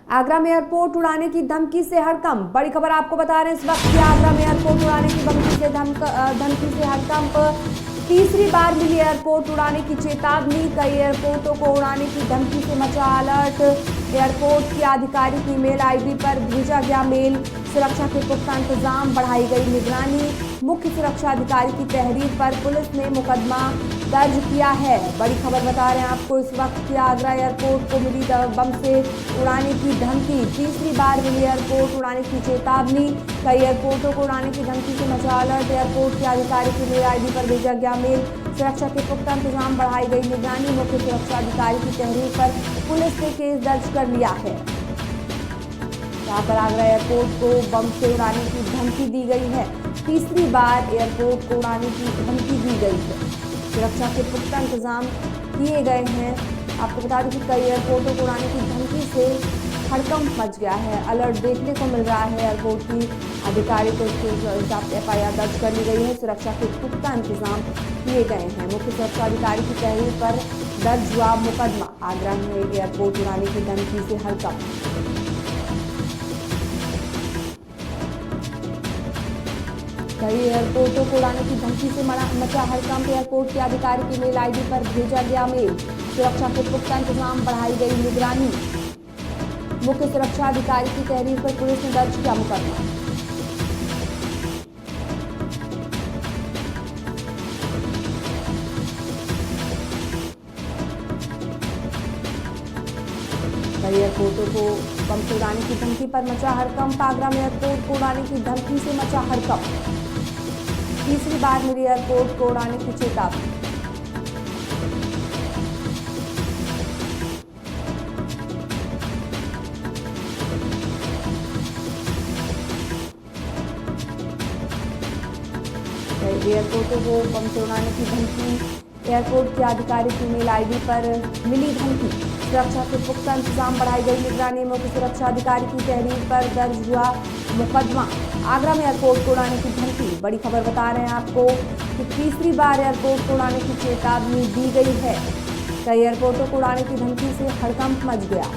आगरा में एयरपोर्ट उड़ाने की धमकी से हड़कंप। बड़ी खबर आपको बता रहे हैं इस वक्त कि आगरा में एयरपोर्ट उड़ाने की धमकी से हड़कंप। तीसरी बार मिली एयरपोर्ट उड़ाने की चेतावनी। कई एयरपोर्टों को उड़ाने की धमकी से मचा अलर्ट। एयरपोर्ट की आधिकारिक ईमेल आईडी पर भेजा गया मेल। सुरक्षा के पुख्ता इंतजाम, बढ़ाई गई निगरानी। मुख्य सुरक्षा अधिकारी की तहरीर पर पुलिस ने मुकदमा दर्ज किया है। बड़ी खबर बता रहे हैं आपको इस वक्त कि आगरा एयरपोर्ट को मिली बम से उड़ाने की धमकी। तीसरी बार मिली एयरपोर्ट उड़ाने की चेतावनी। कई एयरपोर्टों को उड़ाने की धमकी से मचा अलर्ट। एयरपोर्ट की आधिकारिक ईमेल आईडी पर भेजा गया मेल। सुरक्षा के पुख्ता इंतजाम, बढ़ाई गई निगरानी। मुख्य सुरक्षा अधिकारी की तहरीर पर पुलिस ने केस दर्ज कर लिया है। यहाँ पर आगरा एयरपोर्ट को बम से उड़ाने की धमकी दी गई है। तीसरी बार एयरपोर्ट को उड़ाने की धमकी दी गई है। सुरक्षा के पुख्ता इंतजाम किए गए हैं। आपको बता दें कि कई एयरपोर्टों को उड़ाने की धमकी से हड़कंप मच गया है। अलर्ट देखने को मिल रहा है। एयरपोर्ट की अधिकारी को FIR दर्ज कर ली गई है। सुरक्षा के पुख्ता इंतजाम किए गए हैं। मुख्य सुरक्षा अधिकारी की तहरीर पर दर्ज हुआ मुकदमा। आगरा में एयरपोर्ट उड़ाने की धमकी से हड़कंप। कई एयरपोर्टों को उड़ाने की धमकी से मचा हड़कंप। एयरपोर्ट की आधिकारिक ईमेल आईडी पर भेजा गया मेल। सुरक्षा के पुख्ता इंतजाम, बढ़ाई गई निगरानी। मुख्य सुरक्षा अधिकारी की तहरीर पर पुलिस ने दर्ज किया मुकदमा। कई एयरपोर्टों को बम से उड़ाने की धमकी पर मचा हड़कंप। आगरा में एयरपोर्ट को उड़ाने की धमकी से मचा हड़कंप। तीसरी बार मिली एयरपोर्ट को उड़ाने की चेतावनी। एयरपोर्टों को बम से उड़ाने की धमकी। एयरपोर्ट की आधिकारिक ईमेल आईडी पर मिली धमकी। सुरक्षा के पुख्ता इंतजाम, बढ़ाई गई निगरानी। मुख्य सुरक्षा अधिकारी की तहरीर पर दर्ज हुआ मुकदमा। आगरा में एयरपोर्ट को उड़ाने की धमकी। बड़ी खबर बता रहे हैं आपको कि तीसरी बार एयरपोर्ट को उड़ाने की चेतावनी दी गई है। कई एयरपोर्टों को उड़ाने की धमकी से हड़कंप मच गया।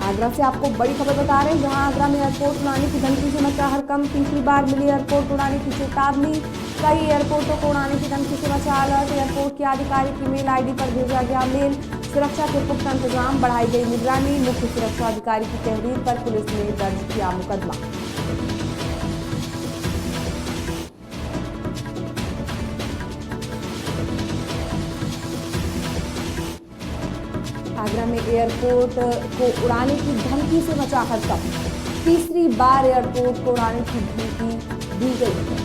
आगरा से आपको बड़ी खबर बता रहे हैं, जहां आगरा में एयरपोर्ट उड़ाने की धमकी से मचा हड़कंप। तीसरी बार मिली एयरपोर्ट उड़ाने की चेतावनी। कई एयरपोर्टों को उड़ाने की धमकी से मचा अलर्ट। एयरपोर्ट की आधिकारिक ईमेल आईडी पर भेजा गया मेल। सुरक्षा के पुख्ता इंतजाम, बढ़ाई गई निगरानी। मुख्य सुरक्षा अधिकारी की तहरीर पर पुलिस ने दर्ज किया मुकदमा। आगरा में एयरपोर्ट को उड़ाने की धमकी से मचा हड़कंप। तीसरी बार एयरपोर्ट को उड़ाने की धमकी दी गई है।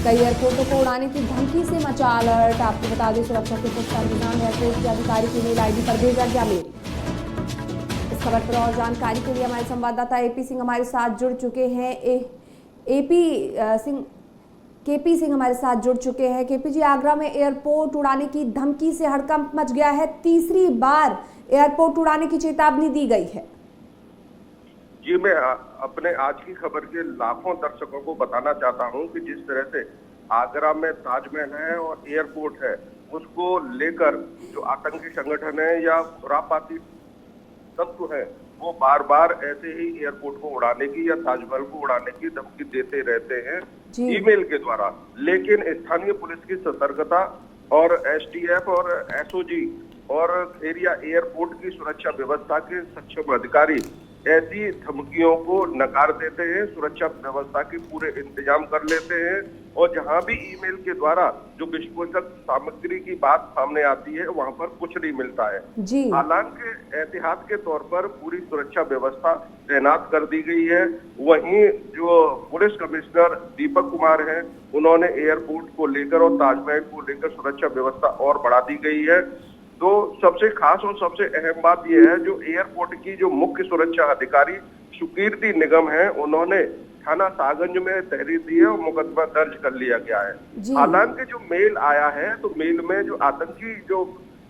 कई एयरपोर्टों को उड़ाने की धमकी से मचा अलर्ट। आपको बता दें, सुरक्षा के पुख्ता इंतजाम। एयरपोर्ट की आधिकारिक ईमेल आईडी पर भेजा गया मेल। इस खबर पर और जानकारी के लिए हमारे संवाददाता AP सिंह हमारे साथ जुड़ चुके हैं। KP सिंह हमारे साथ जुड़ चुके हैं। KP जी, आगरा में एयरपोर्ट उड़ाने की धमकी से हड़कंप मच गया है। तीसरी बार एयरपोर्ट उड़ाने की चेतावनी दी गई है। जी, मैं अपने आज की खबर के लाखों दर्शकों को बताना चाहता हूं कि जिस तरह से आगरा में ताजमहल है और एयरपोर्ट है, उसको लेकर जो आतंकी संगठन है या खुरापाती तत्व है, वो बार बार ऐसे ही एयरपोर्ट को उड़ाने की या ताजमहल को उड़ाने की धमकी देते रहते हैं ईमेल के द्वारा। लेकिन स्थानीय पुलिस की सतर्कता और STF और SOG और खेरिया एयरपोर्ट की सुरक्षा व्यवस्था के सक्षम अधिकारी ऐसी धमकियों को नकार देते हैं। सुरक्षा व्यवस्था के पूरे इंतजाम कर लेते हैं और जहां भी ईमेल के द्वारा जो विस्फोटक सामग्री की बात सामने आती है, वहां पर कुछ नहीं मिलता है। हालांकि एहतियात के तौर पर पूरी सुरक्षा व्यवस्था तैनात कर दी गई है। वहीं जो पुलिस कमिश्नर दीपक कुमार हैं, उन्होंने एयरपोर्ट को लेकर और ताजमहल को लेकर सुरक्षा व्यवस्था और बढ़ा दी गई है। तो सबसे खास और सबसे अहम बात यह है, जो एयरपोर्ट की जो मुख्य सुरक्षा अधिकारी सुकीर्ति निगम है, उन्होंने थाना सागंज में तहरीर दी है और मुकदमा दर्ज कर लिया गया है। जी। हालांकि जो मेल आया है तो मेल में जो आतंकी जो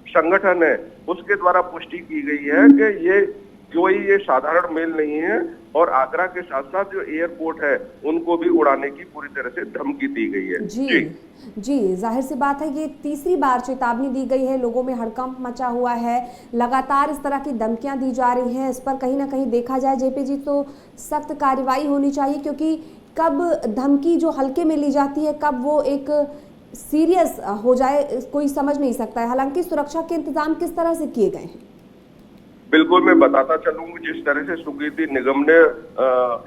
संगठन है उसके द्वारा पुष्टि की गई है कि ये साधारण मेल नहीं है और आगरा के साथ साथ जो एयरपोर्ट है उनको भी उड़ाने की पूरी तरह से धमकी दी गई है। जी, जाहिर सी बात है ये तीसरी बार चेतावनी दी गई है, लोगों में हड़कंप मचा हुआ है, लगातार इस तरह की धमकियां दी जा रही हैं। इस पर कहीं ना कहीं देखा जाए जेपी जी तो सख्त कार्रवाई होनी चाहिए, क्योंकि कब धमकी जो हल्के में ली जाती है कब वो एक सीरियस हो जाए कोई समझ नहीं सकता है। हालांकि सुरक्षा के इंतजाम किस तरह से किए गए हैं? बिल्कुल, मैं बताता चलूंगा जिस तरह से सुकीर्ति निगम ने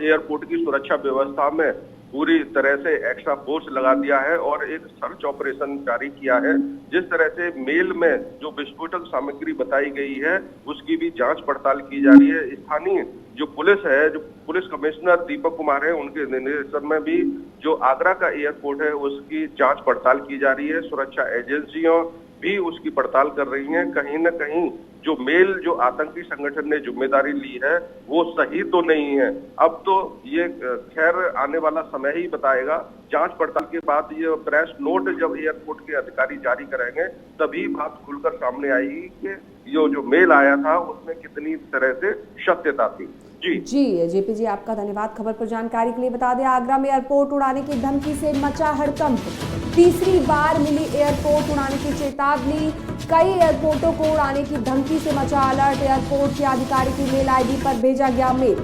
एयरपोर्ट की सुरक्षा व्यवस्था में पूरी तरह से एक्स्ट्रा फोर्स लगा दिया है और एक सर्च ऑपरेशन जारी किया है। जिस तरह से मेल में जो विस्फोटक सामग्री बताई गई है उसकी भी जांच पड़ताल की जा रही है। स्थानीय जो पुलिस है, जो पुलिस कमिश्नर दीपक कुमार है, उनके निर्देशन में भी जो आगरा का एयरपोर्ट है उसकी जांच पड़ताल की जा रही है। सुरक्षा एजेंसियों भी उसकी पड़ताल कर रही हैं। कहीं न कहीं जो मेल जो आतंकी संगठन ने जिम्मेदारी ली है वो सही तो नहीं है। अब तो ये खैर आने वाला समय ही बताएगा। जांच पड़ताल के बाद ये प्रेस नोट जब एयरपोर्ट के अधिकारी जारी करेंगे तभी बात खुलकर सामने आएगी कि ये जो मेल आया था उसमें कितनी तरह से सत्यता थी। जी जेपी जी, आपका धन्यवाद खबर पर जानकारी के लिए। बता दें, आगरा में एयरपोर्ट उड़ाने की धमकी से मचा हड़कंप। तीसरी बार मिली एयरपोर्ट उड़ाने की चेतावनी, कई एयरपोर्टों को उड़ाने की धमकी से मचा अलर्ट। एयरपोर्ट के अधिकारी की मेल आईडी पर भेजा गया मेल।